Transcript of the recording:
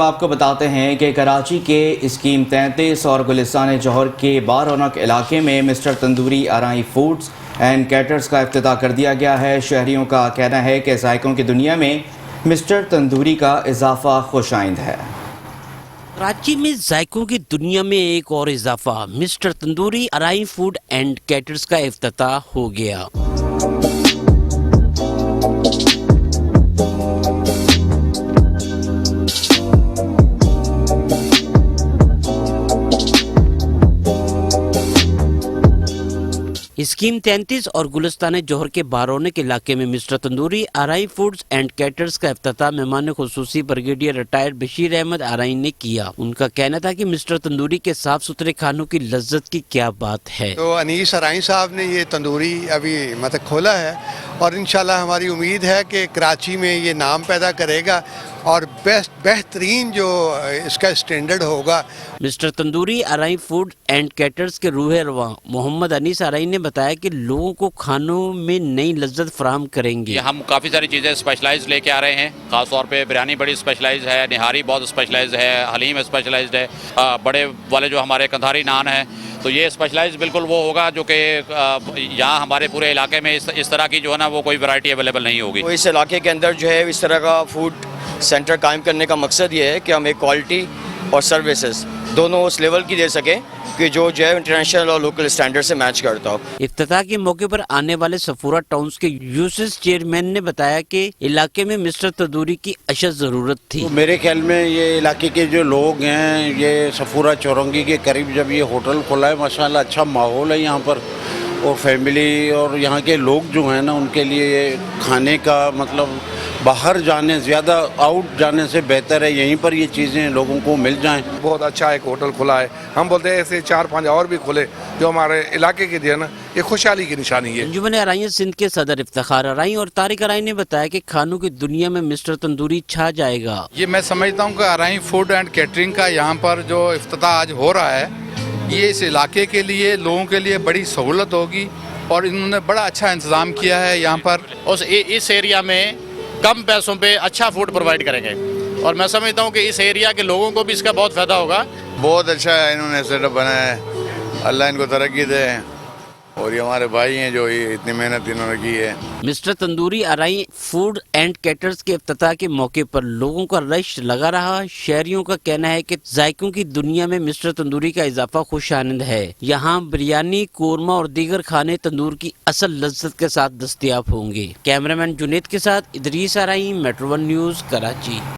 آپ کو بتاتے ہیں کہ کراچی کے اسکیم 33 اور گلستان جوہر کے بارونق علاقے میں مسٹر تندوری آرائی فوڈز اینڈ کیٹرز کا افتتاح کر دیا گیا ہے۔ شہریوں کا کہنا ہے کہ ذائقوں کی دنیا میں مسٹر تندوری کا اضافہ خوش آئند ہے۔ کراچی میں ذائقوں کی دنیا میں ایک اور اضافہ، مسٹر تندوری آرائی فوڈ اینڈ کیٹرز کا افتتاح ہو گیا۔ اسکیم 33 اور گلستان جوہر کے بارونق علاقے میں مسٹر تندوری آرائی فوڈز اینڈ کیٹرز کا افتتاح مہمان خصوصی بریگیڈیئر ریٹائرڈ بشیر احمد آرائی نے کیا۔ ان کا کہنا تھا کہ مسٹر تندوری کے صاف ستھرے کھانوں کی لذت کی کیا بات ہے۔ تو انیس آرائی صاحب نے یہ تندوری ابھی کھولا ہے اور انشاءاللہ ہماری امید ہے کہ کراچی میں یہ نام پیدا کرے گا اور بہترین جو اس کا اسٹینڈرڈ ہوگا۔ مسٹر تندوری آرائی فوڈ اینڈ کیٹرز کے روح رواں محمد انیس آرائی نے بتایا کہ لوگوں کو کھانوں میں نئی لذت فراہم کریں گے۔ ہم کافی ساری چیزیں اسپیشلائز لے کے آ رہے ہیں، خاص طور پہ بریانی بڑی اسپیشلائز ہے، نہاری بہت اسپیشلائز ہے، حلیم اسپیشلائزڈ ہے، بڑے والے جو ہمارے کندھاری نان ہیں، تو یہ اسپیشلائز بالکل وہ ہوگا جو کہ یہاں ہمارے پورے علاقے میں اس طرح کی جو ہے نا وہ کوئی ورائٹی اویلیبل نہیں ہوگی۔ اس علاقے کے اندر جو ہے اس طرح کا فوڈ سینٹر قائم کرنے کا مقصد یہ ہے کہ ہم ایک کوالٹی اور سروسز دونوں اس لیول کی دے سکیں کہ جو ہے انٹرنیشنل اور لوکل اسٹینڈرڈ سے میچ کرتا ہو۔ افتتاح کے موقع پر آنے والے صفورہ ٹاؤنز کے یوسس چیئرمین نے بتایا کہ علاقے میں مسٹر تندوری کی اشد ضرورت تھی۔ میرے خیال میں یہ علاقے کے جو لوگ ہیں، یہ صفورہ چورنگی کے قریب جب یہ ہوٹل کھلا ہے، ماشاءاللہ اچھا ماحول ہے یہاں پر، اور فیملی اور یہاں کے لوگ جو ہیں نا ان کے لیے کھانے کا باہر جانے زیادہ آؤٹ جانے سے بہتر ہے یہیں پر یہ چیزیں لوگوں کو مل جائیں۔ بہت اچھا ایک ہوٹل کھلا ہے، ہم بولتے ہیں ایسے 4-5 اور بھی کھلے جو ہمارے علاقے کے لیے نا یہ خوشحالی کی نشانی ہے۔ انجمن آرائیاں سندھ کے صدر افتخار آرائی اور طارق آرائی نے بتایا کہ کھانوں کی دنیا میں مسٹر تندوری چھا جائے گا۔ یہ میں سمجھتا ہوں کہ آرائی فوڈ اینڈ کیٹرنگ کا یہاں پر جو افتتاح آج ہو رہا ہے، یہ اس علاقے کے لیے لوگوں کے لیے بڑی سہولت ہوگی اور انہوں نے بڑا اچھا انتظام کیا ہے یہاں پر۔ اس ایریا میں کم پیسوں پہ اچھا فوڈ پرووائڈ کریں گے اور میں سمجھتا ہوں کہ اس ایریا کے لوگوں کو بھی اس کا بہت فائدہ ہوگا۔ بہت اچھا ہے انہوں نے سیٹ اپ بنایا ہے، اللہ ان کو ترقی دے، اور یہ ہمارے بھائی ہیں جو اتنی محنت انہوں نے کی ہے۔ مسٹر تندوری آرائی فوڈ اینڈ کیٹرز کے افتتاح کے موقع پر لوگوں کا رش لگا رہا۔ شہریوں کا کہنا ہے کہ ذائقوں کی دنیا میں مسٹر تندوری کا اضافہ خوش آئند ہے۔ یہاں بریانی، قورمہ اور دیگر کھانے تندور کی اصل لذت کے ساتھ دستیاب ہوں گے۔ کیمرہ مین جنید کے ساتھ ادریس آرائی، میٹرو 1 نیوز، کراچی۔